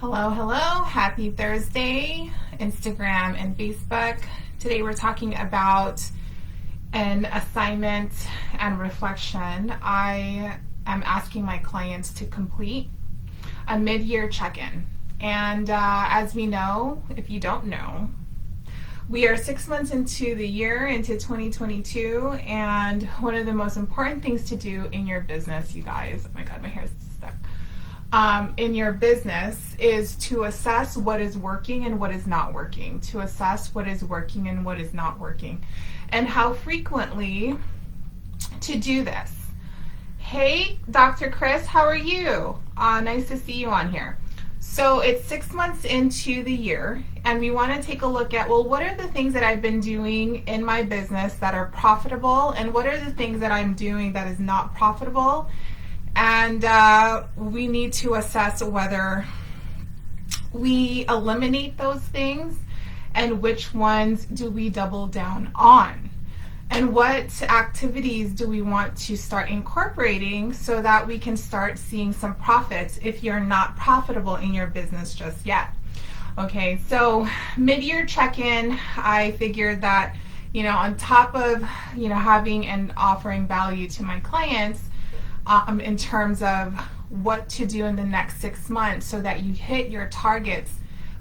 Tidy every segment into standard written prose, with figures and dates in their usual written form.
Hello, hello. Happy Thursday, Instagram and Facebook. Today we're talking about an assignment and reflection. I am asking my clients to complete a mid-year check-in. And as we know, if you don't know, we are 6 months into the year, into 2022, and one of the most important things to do in your business, you guys, oh my God, my hair is stuck. In your business is to assess what is working and what is not working, to assess what is working and what is not working, and how frequently to do this. Hey, Dr. Chris, how are you? Nice to see you on here. So it's 6 months into the year, and we want to take a look at, well, what are the things that I've been doing in my business that are profitable, and what are the things that I'm doing that is not profitable? And we need to assess whether we eliminate those things and which ones do we double down on. And what activities do we want to start incorporating so that we can start seeing some profits if you're not profitable in your business just yet. Okay, so mid-year check-in, I figured that, on top of, having and offering value to my clients, in terms of what to do in the next 6 months so that you hit your targets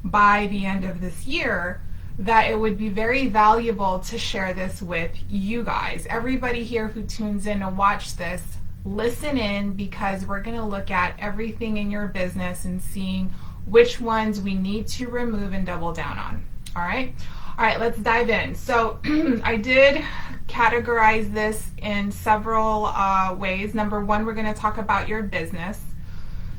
by the end of this year, that it would be very valuable to share this with you guys. Everybody here who tunes in to watch this, listen in, because we're going to look at everything in your business and seeing which ones we need to remove and double down on. All right, let's dive in. So I did categorize this in several ways. Number one, we're going to talk about your business.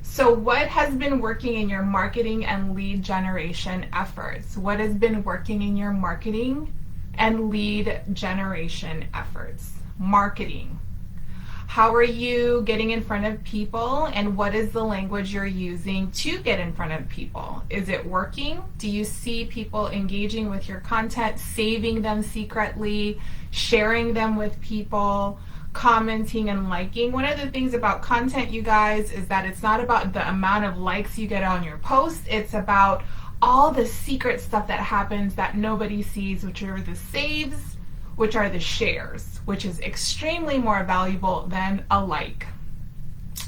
So what has been working in your marketing and lead generation efforts? What has been working in your marketing and lead generation efforts? Marketing. How are you getting in front of people, and what is the language you're using to get in front of people? Is it working? Do you see people engaging with your content, saving them secretly, sharing them with people, commenting and liking? One of the things about content, you guys, is that it's not about the amount of likes you get on your post. It's about all the secret stuff that happens that nobody sees, which are the saves, which are the shares, which is extremely more valuable than a like,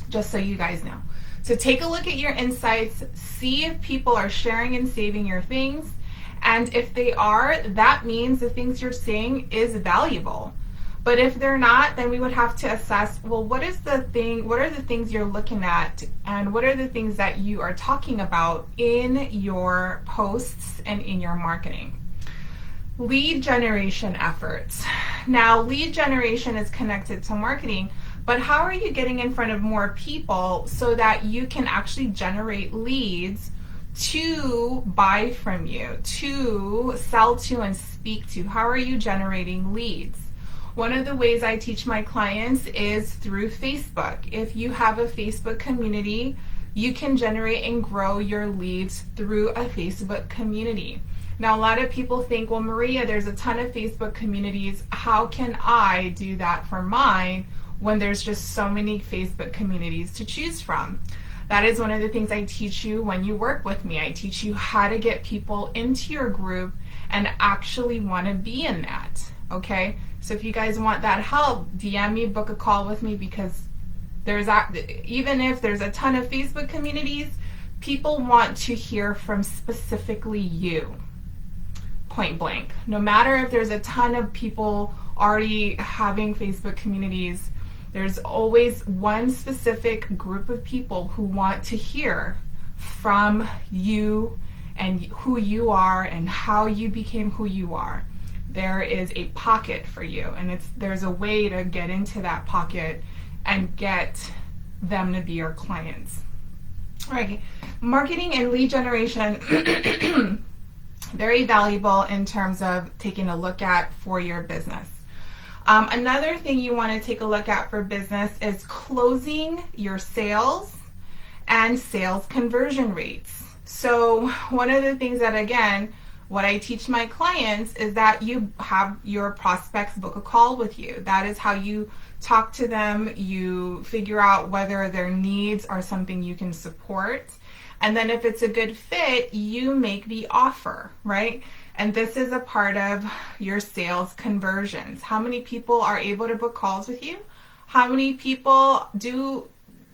just so you guys know. So take a look at your insights, see if people are sharing and saving your things, and if they are, that means the things you're saying is valuable. But if they're not, then we would have to assess, well, what are the things you're looking at, and what are the things that you are talking about in your posts and in your marketing? Lead generation efforts. Now, lead generation is connected to marketing, but how are you getting in front of more people so that you can actually generate leads to buy from you, to sell to and speak to? How are you generating leads? One of the ways I teach my clients is through Facebook. If you have a Facebook community, you can generate and grow your leads through a Facebook community. Now, a lot of people think, well, Maria, there's a ton of Facebook communities. How can I do that for mine when there's just so many Facebook communities to choose from? That is one of the things I teach you when you work with me. I teach you how to get people into your group and actually want to be in that, okay? So if you guys want that help, DM me, book a call with me, because even if there's a ton of Facebook communities, people want to hear from specifically you. Point blank. No matter if there's a ton of people already having Facebook communities, there's always one specific group of people who want to hear from you and who you are and how you became who you are. There is a pocket for you, and there's a way to get into that pocket and get them to be your clients. All right, marketing and lead generation. Very valuable in terms of taking a look at for your business. Another thing you want to take a look at for business is closing your sales and sales conversion rates. So one of the things that, again, what I teach my clients is that you have your prospects book a call with you. That is how you talk to them. You figure out whether their needs are something you can support. And then if it's a good fit, you make the offer, right? And this is a part of your sales conversions. How many people are able to book calls with you? How many people do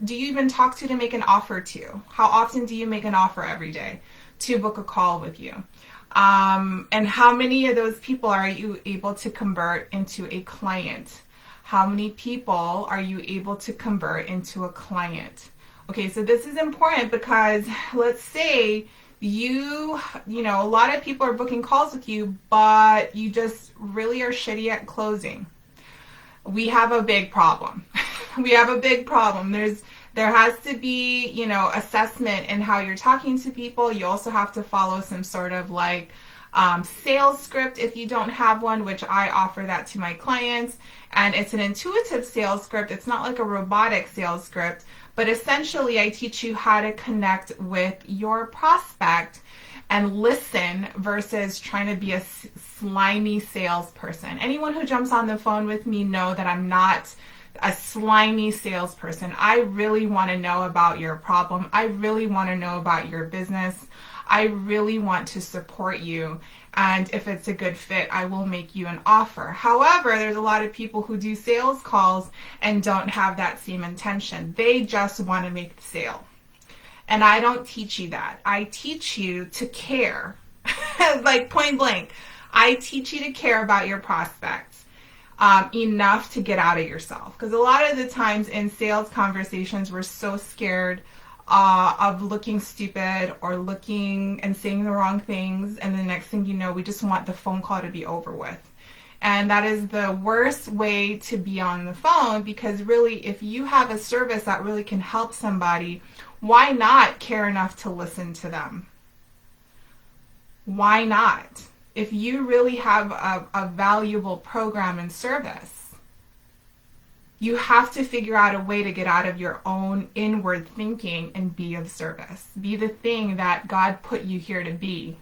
you even talk to make an offer to? How often do you make an offer every day to book a call with you? And how many of those people are you able to convert into a client? How many people are you able to convert into a client? Okay, so this is important because let's say you know, a lot of people are booking calls with you, but you just really are shitty at closing. We have a big problem. We have a big problem. There has to be, you know, assessment in how you're talking to people. You also have to follow some sort of like sales script if you don't have one, which I offer that to my clients. And it's an intuitive sales script. It's not like a robotic sales script, but essentially I teach you how to connect with your prospect and listen versus trying to be a slimy salesperson. Anyone who jumps on the phone with me know that I'm not a slimy salesperson. I really want to know about your problem. I really want to know about your business. I really want to support you. And if it's a good fit, I will make you an offer. However, there's a lot of people who do sales calls and don't have that same intention. They just want to make the sale. And I don't teach you that. I teach you to care, like point blank. I teach you to care about your prospects enough to get out of yourself. Because a lot of the times in sales conversations, we're so scared of looking stupid or looking and saying the wrong things. And the next thing you know, we just want the phone call to be over with. And that is the worst way to be on the phone, because really, if you have a service that really can help somebody, why not care enough to listen to them? Why not? If you really have a valuable program and service, you have to figure out a way to get out of your own inward thinking and be of service. Be the thing that God put you here to be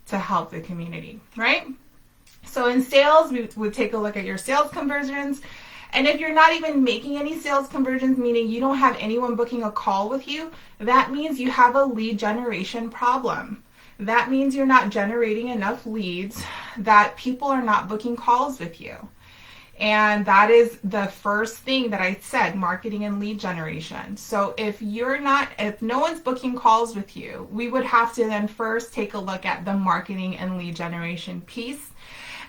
to help the community, right? So in sales, we would take a look at your sales conversions. And if you're not even making any sales conversions, meaning you don't have anyone booking a call with you, that means you have a lead generation problem. That means you're not generating enough leads, that people are not booking calls with you. And that is the first thing that I said, marketing and lead generation. So if no one's booking calls with you, we would have to then first take a look at the marketing and lead generation piece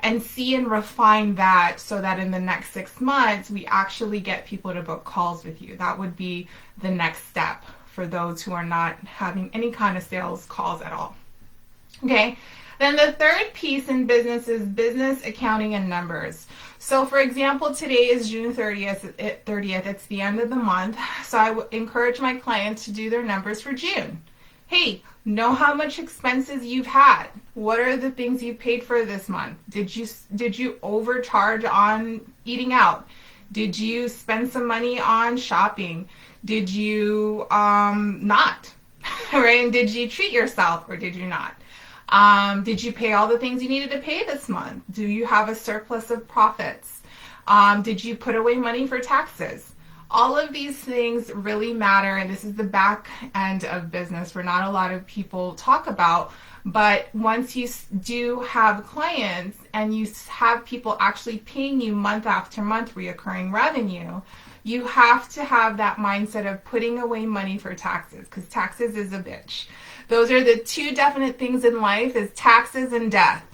and see and refine that so that in the next 6 months, we actually get people to book calls with you. That would be the next step for those who are not having any kind of sales calls at all. Okay. Then the third piece in business is business accounting and numbers. So for example, today is June 30th. It's the end of the month. So I would encourage my clients to do their numbers for June. Hey, know how much expenses you've had. What are the things you paid for this month? Did you overcharge on eating out? Did you spend some money on shopping? Did you not? Right? And did you treat yourself or did you not? Did you pay all the things you needed to pay this month? Do you have a surplus of profits? Did you put away money for taxes? All of these things really matter, and this is the back end of business where not a lot of people talk about. But once you do have clients and you have people actually paying you month after month reoccurring revenue, you have to have that mindset of putting away money for taxes, because taxes is a bitch. Those are the two definite things in life, is taxes and death.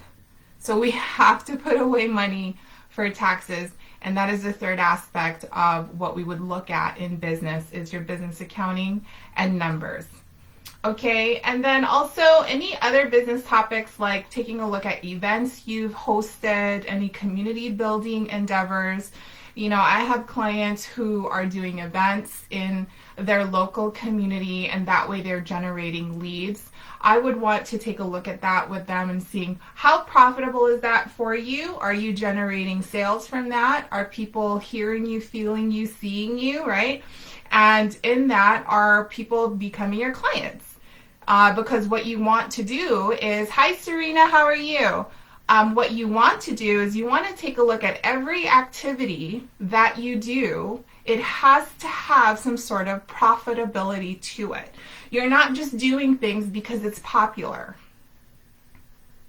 So we have to put away money for taxes. And that is the third aspect of what we would look at in business, is your business accounting and numbers. Okay, and then also any other business topics, like taking a look at events you've hosted, any community building endeavors. You know, I have clients who are doing events in their local community, and that way they're generating leads. I would want to take a look at that with them and seeing how profitable is that for you? Are you generating sales from that? Are people hearing you, feeling you, seeing you, right? And in that, are people becoming your clients? Because what you want to do is, hi Serena, how are you? What you want to do is you want to take a look at every activity that you do. It has to have some sort of profitability to it. You're not just doing things because it's popular.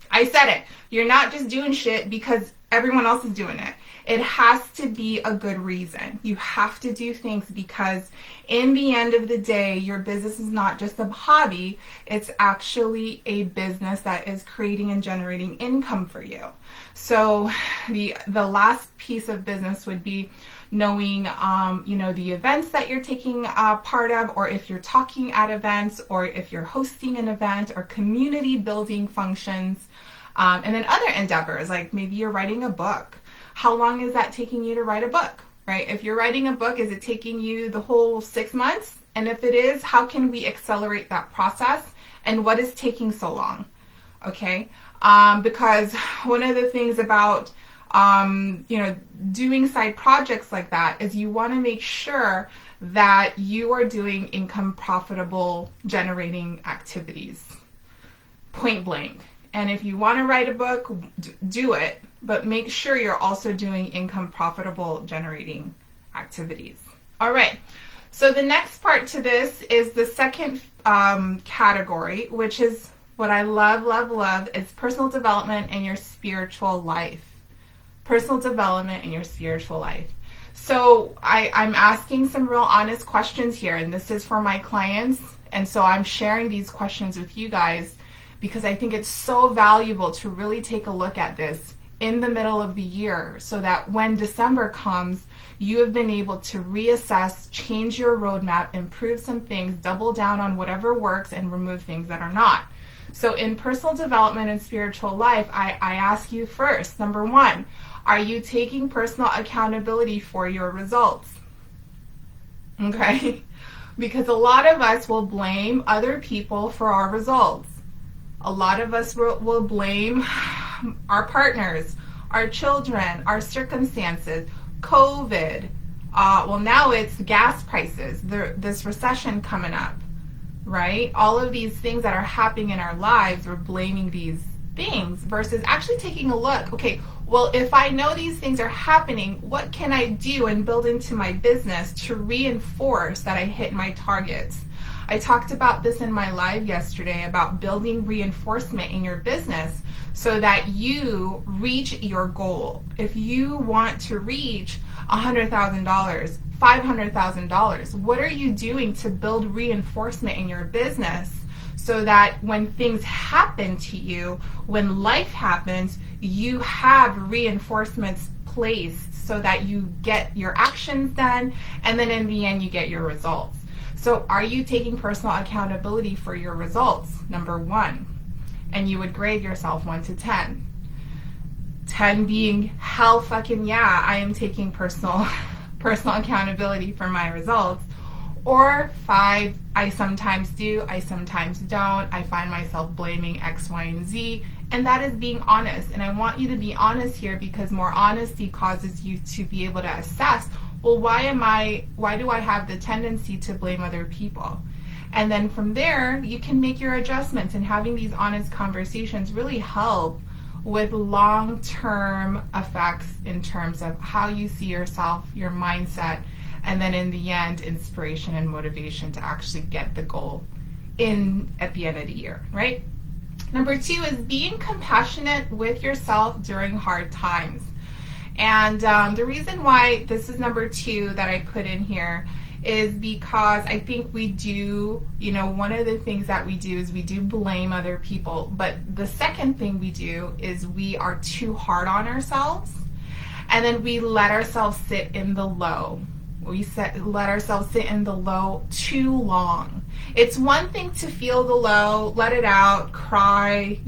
I said it. You're not just doing shit because everyone else is doing it. It has to be a good reason. You have to do things because in the end of the day, your business is not just a hobby. It's actually a business that is creating and generating income for you. So the last piece of business would be knowing, the events that you're taking part of, or if you're talking at events, or if you're hosting an event, or community building functions, and then other endeavors, like maybe you're writing a book. How long is that taking you to write a book, right? If you're writing a book, is it taking you the whole 6 months? And if it is, how can we accelerate that process? And what is taking so long? Okay, because one of the things about doing side projects like that is you want to make sure that you are doing income profitable generating activities, point blank. And if you want to write a book, do it, but make sure you're also doing income profitable generating activities. All right, so the next part to this is the second category, which is what I love, is personal development and your spiritual life. Personal development in your spiritual life. So I'm asking some real honest questions here, and this is for my clients, and so I'm sharing these questions with you guys because I think it's so valuable to really take a look at this in the middle of the year so that when December comes, you have been able to reassess, change your roadmap, improve some things, double down on whatever works, and remove things that are not. So in personal development and spiritual life, I ask you first, number one, are you taking personal accountability for your results? Okay? Because a lot of us will blame other people for our results. A lot of us will blame our partners, our children, our circumstances, COVID. Well, now it's gas prices, this recession coming up, right? All of these things that are happening in our lives, we're blaming these things versus actually taking a look. Okay, well, if I know these things are happening, what can I do and build into my business to reinforce that I hit my targets? I talked about this in my live yesterday about building reinforcement in your business so that you reach your goal. If you want to reach $100,000, $500,000, what are you doing to build reinforcement in your business so that when things happen to you, when life happens, you have reinforcements placed so that you get your actions done, and then in the end you get your results. So are you taking personal accountability for your results? Number one. And you would grade yourself 1 to 10. 10 being hell fucking yeah, I am taking personal accountability for my results. Or 5, I sometimes do, I sometimes don't. I find myself blaming X, Y, and Z. And that is being honest. And I want you to be honest here because more honesty causes you to be able to assess, well, why do I have the tendency to blame other people? And then from there, you can make your adjustments, and having these honest conversations really help with long-term effects in terms of how you see yourself, your mindset, and then in the end, inspiration and motivation to actually get the goal at the end of the year, right? Number 2 is being compassionate with yourself during hard times. And the reason why this is number 2 that I put in here is because I think we do, one of the things that we do is we do blame other people. But the second thing we do is we are too hard on ourselves, and then we let ourselves sit in the low. Let ourselves sit in the low too long. It's one thing to feel the low, let it out, cry,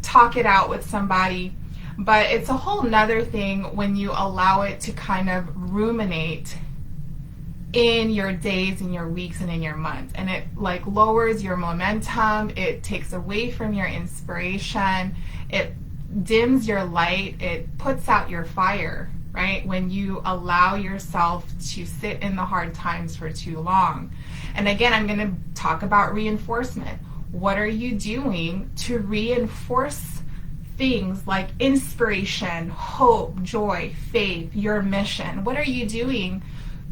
talk it out with somebody. But it's a whole nother thing when you allow it to kind of ruminate in your days, in your weeks, and in your months. And it lowers your momentum. It takes away from your inspiration. It dims your light. It puts out your fire, right? When you allow yourself to sit in the hard times for too long. And again, I'm going to talk about reinforcement. What are you doing to reinforce things like inspiration, hope, joy, faith, your mission? What are you doing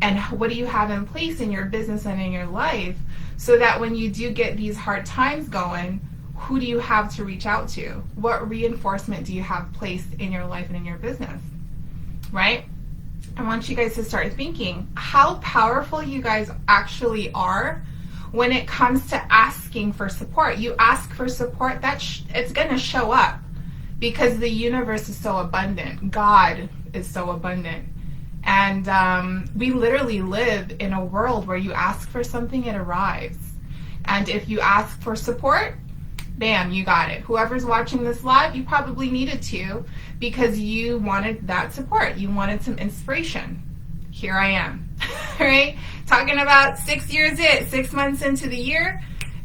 And what do you have in place in your business and in your life so that when you do get these hard times going, who do you have to reach out to? What reinforcement do you have placed in your life and in your business, right? I want you guys to start thinking how powerful you guys actually are when it comes to asking for support. You ask for support, it's going to show up because the universe is so abundant. God is so abundant. And we literally live in a world where you ask for something, it arrives. And if you ask for support, bam, you got it. Whoever's watching this live, you probably needed to because you wanted that support. You wanted some inspiration. Here I am, right? Talking about 6 years 6 months into the year,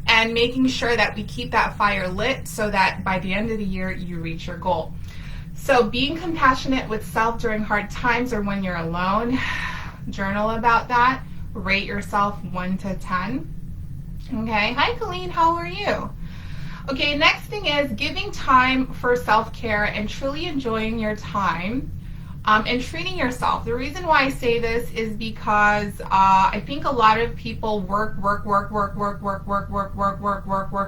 and making sure that we keep that fire lit so that by the end of the year, you reach your goal. So being compassionate with self during hard times or when you're alone, journal about that. Rate yourself 1 to 10. Okay, hi Colleen, how are you? Okay, next thing is giving time for self-care and truly enjoying your time and treating yourself. The reason why I say this is because I think a lot of people work,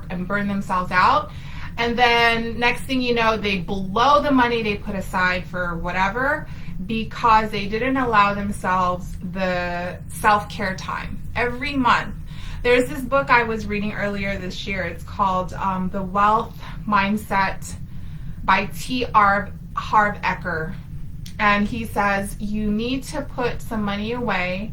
and burn themselves out. And then next thing you know, they blow the money they put aside for whatever because they didn't allow themselves the self-care time every month. There's this book I was reading earlier this year. It's called The Wealth Mindset by T. Harv Eker. And he says you need to put some money away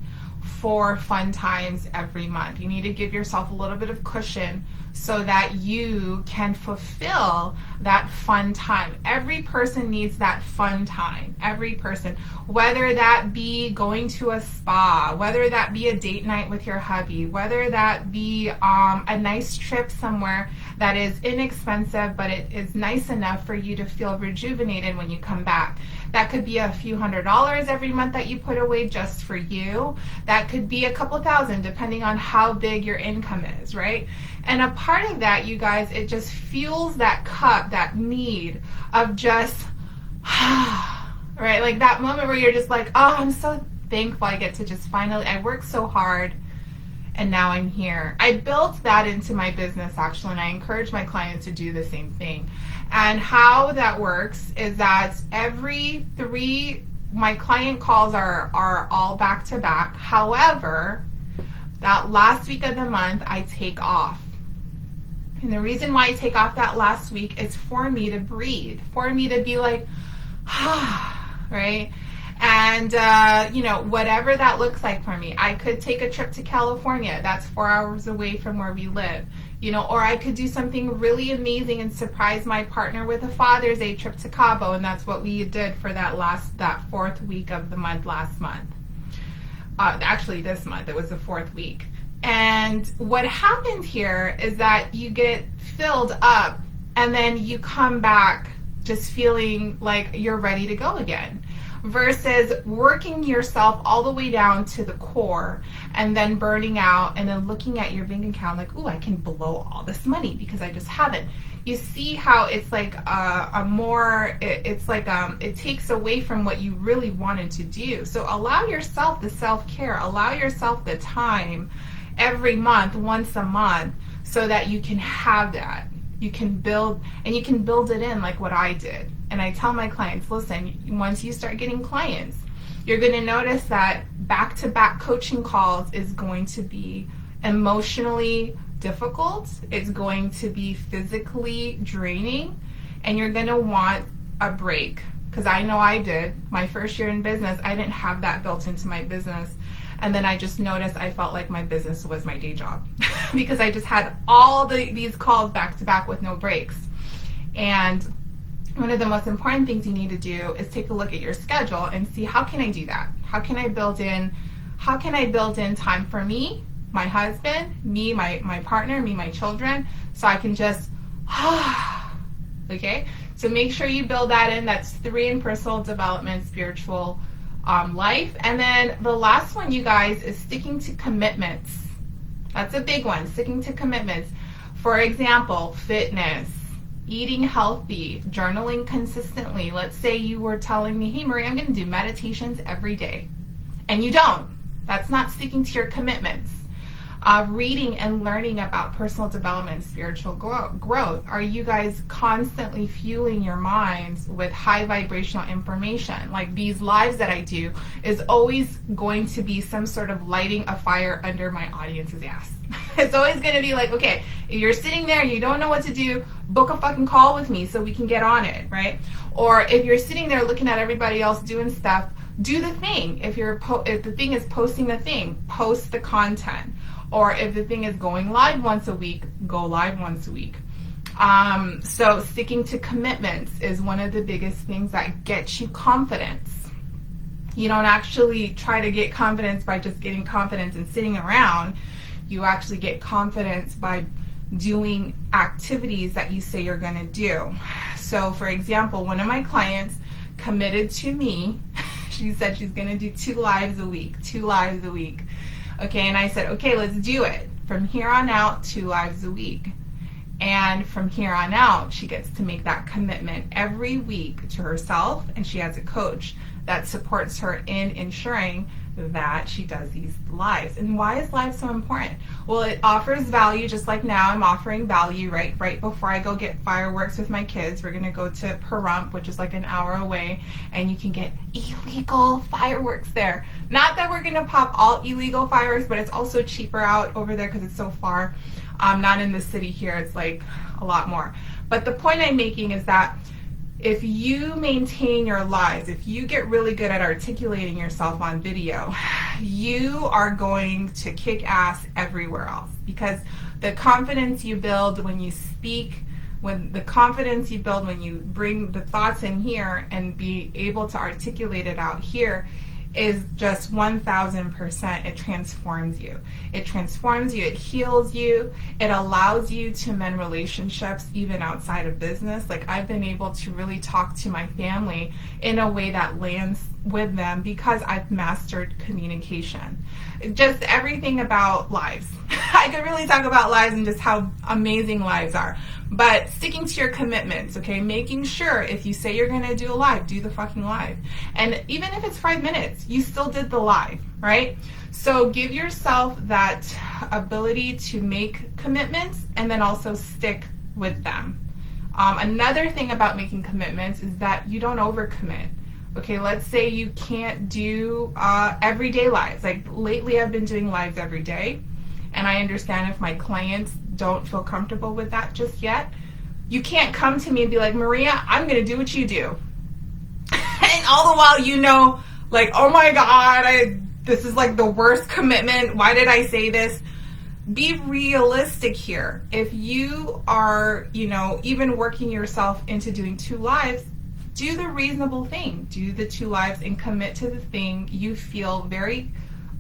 for fun times every month. You need to give yourself a little bit of cushion so that you can fulfill that fun time. Every person needs that fun time. Every person, whether that be going to a spa, whether that be a date night with your hubby, whether that be a nice trip somewhere that is inexpensive, but it is nice enough for you to feel rejuvenated when you come back. That could be a few $100s every month that you put away just for you. That could be a couple thousand, depending on how big your income is, right? And a part of that, you guys, it just fuels that cup, that need of just, right? Like that moment where you're just like, oh, I'm so thankful I get to just finally, I worked so hard and now I'm here. I built that into my business actually, and I encourage my clients to do the same thing. And how that works is that every 3, my client calls are all back to back. However, that last week of the month, I take off. And the reason why I take off that last week is for me to breathe, for me to be like, right? And, whatever that looks like for me. I could take a trip to California. That's 4 hours away from where we live. Or I could do something really amazing and surprise my partner with a Father's Day trip to Cabo. And that's what we did for that 4th week of the month last month. Actually, this month, it was the 4th week. And what happened here is that you get filled up and then you come back just feeling like you're ready to go again, versus working yourself all the way down to the core and then burning out and then looking at your bank account like, ooh, I can blow all this money because I just haven't. You see how it's like it takes away from what you really wanted to do. So allow yourself the self-care, allow yourself the time every month, once a month, so that you can have that. You can build, and you can build it in like what I did. And I tell my clients, listen, once you start getting clients, you're going to notice that back-to-back coaching calls is going to be emotionally difficult. It's going to be physically draining, and you're going to want a break. Because I know I did. My first year in business, I didn't have that built into my business. And then I just noticed I felt like my business was my day job because I just had all these calls back to back with no breaks. And one of the most important things you need to do is take a look at your schedule and see, how can I do that? How can I build in time for me, my husband, me, my partner, me, my children, so I can just, okay? So make sure you build that in. That's 3 in personal development, spiritual life. And then the last one, you guys, is sticking to commitments. That's a big one, sticking to commitments. For example, fitness, eating healthy, journaling consistently. Let's say you were telling me, hey Marie, I'm going to do meditations every day. And you don't. That's not sticking to your commitments. Reading and learning about personal development, spiritual growth. Are you guys constantly fueling your minds with high vibrational information? Like these lives that I do is always going to be some sort of lighting a fire under my audience's ass. It's always going to be like, okay, if you're sitting there and you don't know what to do, book a fucking call with me so we can get on it, right? Or if you're sitting there looking at everybody else doing stuff, do the thing. If the thing is posting the thing, post the content. Or if the thing is going live once a week, go live once a week. So sticking to commitments is one of the biggest things that gets you confidence. You don't actually try to get confidence by just getting confidence and sitting around. You actually get confidence by doing activities that you say you're going to do. So for example, one of my clients committed to me. She said she's going to do 2 lives a week. Okay, and I said, okay, let's do it. From here on out, 2 lives a week. And from here on out, she gets to make that commitment every week to herself, and she has a coach that supports her in ensuring that she does these lives. And why is live so important? Well, it offers value, just like now I'm offering value right before I go get fireworks with my kids. We're going to go to Pahrump, which is like an hour away, and you can get illegal fireworks there. Not that we're going to pop all illegal fireworks, but it's also cheaper out over there because it's so far. Not in the city here, it's like a lot more. But the point I'm making is that if you maintain your lives, if you get really good at articulating yourself on video, you are going to kick ass everywhere else, because the confidence you build when you speak, when you bring the thoughts in here and be able to articulate it out here, is just 1000%. It transforms you. It transforms you. It heals you. It allows you to mend relationships even outside of business. Like I've been able to really talk to my family in a way that lands with them because I've mastered communication. Just everything about lives. I could really talk about lives and just how amazing lives are. But sticking to your commitments, okay? Making sure if you say you're going to do a live, do the fucking live. And even if it's 5 minutes, you still did the live, right? So give yourself that ability to make commitments and then also stick with them. Another thing about making commitments is that you don't overcommit. Okay, let's say you can't do everyday lives. Like lately I've been doing lives every day. And I understand if my clients don't feel comfortable with that just yet. You can't come to me and be like, Maria, I'm going to do what you do. And all the while you know, like, oh my God, this is like the worst commitment. Why did I say this? Be realistic here. If you are, even working yourself into doing 2 lives, do the reasonable thing. Do the 2 lives and commit to the thing you feel very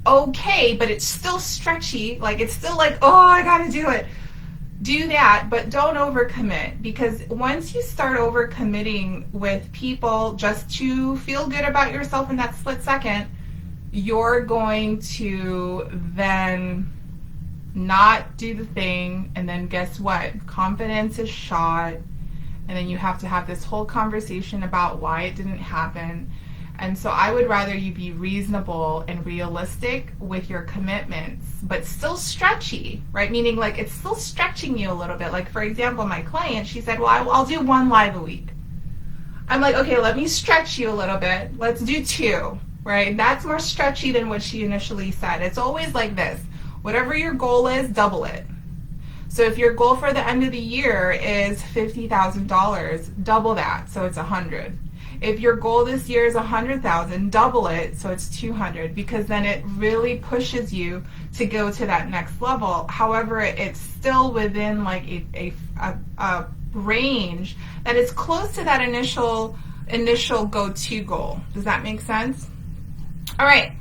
okay, but it's still stretchy. Like it's still like, oh, I gotta do it. Do that, but don't overcommit, because once you start overcommitting with people just to feel good about yourself in that split second, you're going to then not do the thing, and then guess what? Confidence is shot, and then you have to have this whole conversation about why it didn't happen. And so I would rather you be reasonable and realistic with your commitments, but still stretchy, right? Meaning like it's still stretching you a little bit. Like for example, my client, she said, well, I'll do 1 live a week. I'm like, okay, let me stretch you a little bit. Let's do 2, right? That's more stretchy than what she initially said. It's always like this. Whatever your goal is, double it. So if your goal for the end of the year is $50,000, double that, so it's 100. If your goal this year is 100,000, double it so it's 200, because then it really pushes you to go to that next level. However, it's still within like a range that is close to that initial go-to goal. Does that make sense? All right.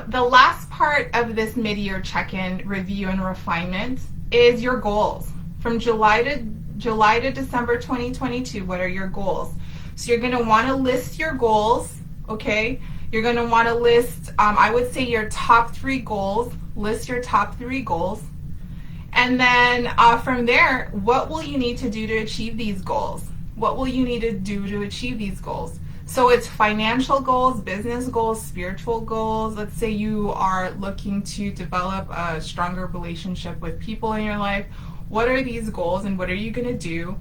The last part of this mid-year check-in, review, and refinement is your goals. From July to December 2022, what are your goals? So you're going to want to list your goals, okay? You're going to want to list, I would say, your top 3 goals. List your top 3 goals. And then from there, what will you need to do to achieve these goals? What will you need to do to achieve these goals? So it's financial goals, business goals, spiritual goals. Let's say you are looking to develop a stronger relationship with people in your life. What are these goals and what are you going to do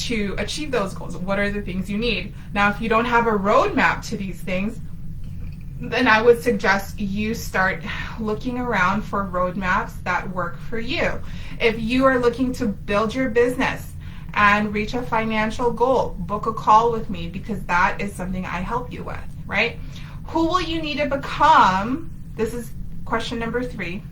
to achieve those goals? What are the things you need? Now, if you don't have a roadmap to these things, then I would suggest you start looking around for roadmaps that work for you. If you are looking to build your business and reach a financial goal, book a call with me, because that is something I help you with, right? Who will you need to become? This is question number 3.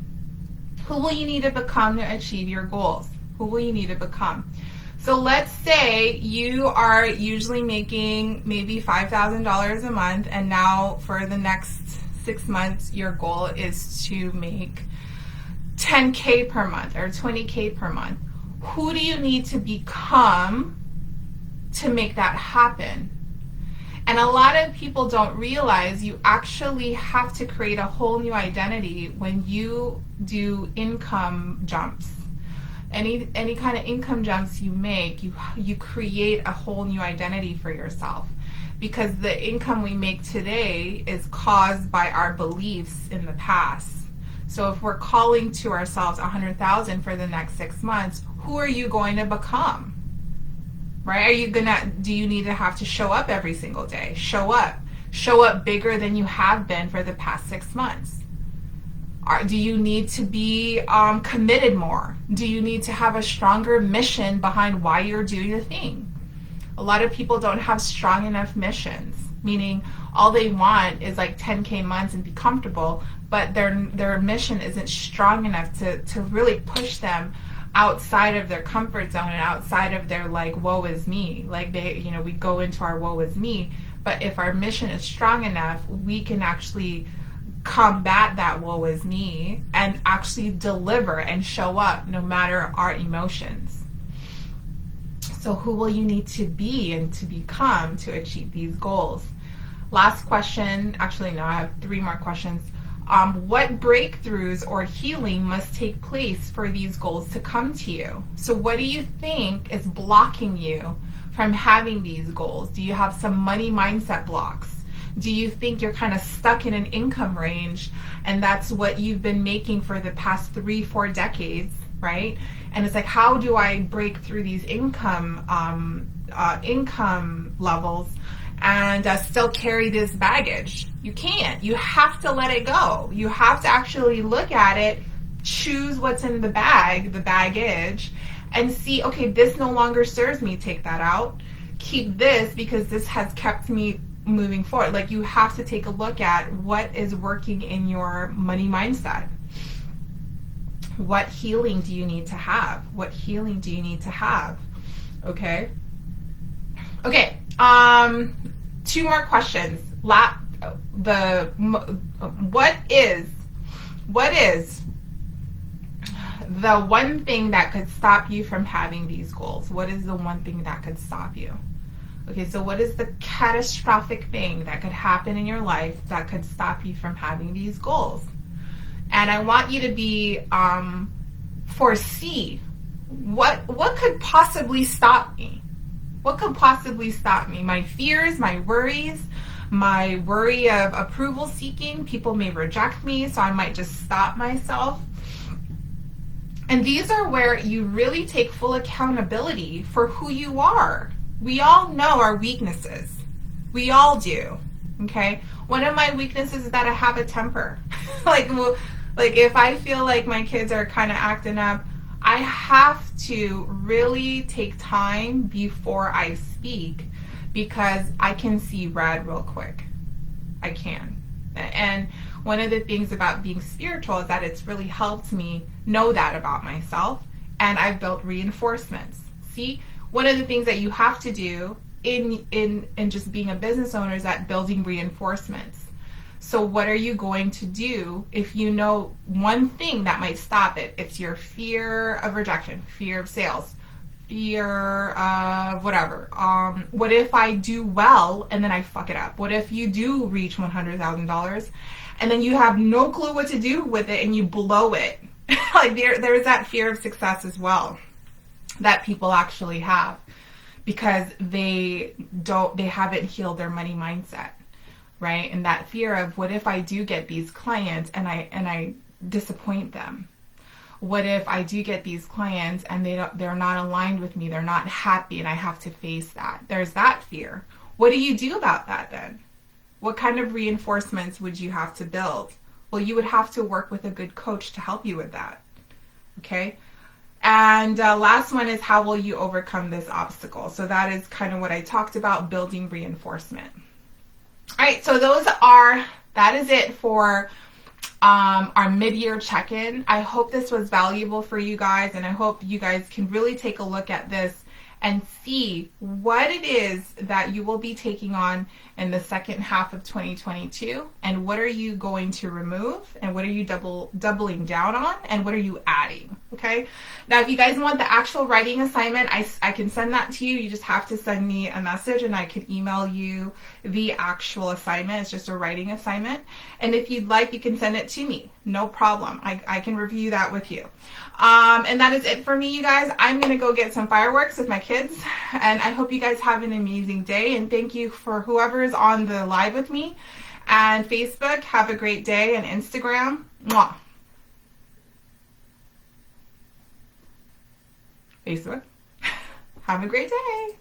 Who will you need to become to achieve your goals? Who will you need to become? So let's say you are usually making maybe $5,000 a month, and now for the next 6 months, your goal is to make $10K per month or $20K per month. Who do you need to become to make that happen? And a lot of people don't realize you actually have to create a whole new identity when you do income jumps. Any kind of income jumps you make, you create a whole new identity for yourself, because the income we make today is caused by our beliefs in the past. So if we're calling to ourselves 100,000 for the next 6 months, who are you going to become? Right? Do you need to have to show up every single day? Show up bigger than you have been for the past 6 months. Do you need to be committed more? Do you need to have a stronger mission behind why you're doing the thing? A lot of people don't have strong enough missions, meaning all they want is like 10K months and be comfortable, but their mission isn't strong enough to really push them outside of their comfort zone and outside of their like woe is me. Like we go into our woe is me, but if our mission is strong enough, we can actually combat that woe is me and actually deliver and show up no matter our emotions. So who will you need to be and to become to achieve these goals? Last question, actually no, I have 3 more questions. What breakthroughs or healing must take place for these goals to come to you? So what do you think is blocking you from having these goals? Do you have some money mindset blocks? Do you think you're kind of stuck in an income range and that's what you've been making for the past 3-4 decades, right? And it's like, how do I break through these income levels and still carry this baggage? You can't. You have to let it go. You have to actually look at it, choose what's in the baggage, and see, okay, this no longer serves me, take that out. Keep this because this has kept me moving forward. Like, you have to take a look at what is working in your money mindset. What healing do you need to have? What healing do you need to have? Okay. 2 more questions. What is the one thing that could stop you from having these goals? What is the one thing that could stop you? Okay, so what is the catastrophic thing that could happen in your life that could stop you from having these goals? And I want you to foresee what could possibly stop me. What could possibly stop me? My fears, my worries, my worry of approval seeking. People may reject me, so I might just stop myself. And these are where you really take full accountability for who you are. We all know our weaknesses. We all do. Okay? One of my weaknesses is that I have a temper. like if I feel like my kids are kind of acting up, I have to really take time before I speak, because I can see red real quick. I can. And one of the things about being spiritual is that it's really helped me know that about myself, and I've built reinforcements. See, one of the things that you have to do in just being a business owner is that building reinforcements. So what are you going to do if you know one thing that might stop it? It's your fear of rejection, fear of sales, fear of whatever. What if I do well and then I fuck it up? What if you do reach $100,000 and then you have no clue what to do with it and you blow it? Like there's that fear of success as well that people actually have. because they haven't healed their money mindset, right? And that fear of, what if I do get these clients and I disappoint them? What if I do get these clients and they're not aligned with me, they're not happy, and I have to face that? There's that fear. What do you do about that then? What kind of reinforcements would you have to build? Well, you would have to work with a good coach to help you with that. Okay? And last one is, how will you overcome this obstacle? So that is kind of what I talked about, building reinforcement. All right, so that is it for our mid-year check-in. I hope this was valuable for you guys, and I hope you guys can really take a look at this and see what it is that you will be taking on in the second half of 2022, and what are you going to remove, and what are you doubling down on, and what are you adding. Okay, now if you guys want the actual writing assignment, I can send that to you. You just have to send me a message and I can email you the actual assignment. It's just a writing assignment, and if you'd like, you can send it to me, no problem. I can review that with you. And that is it for me, you guys. I'm gonna go get some fireworks with my kids, and I hope you guys have an amazing day, and thank you for whoever is on the live with me. And Facebook, have a great day, and Instagram, mwah. Facebook, have a great day.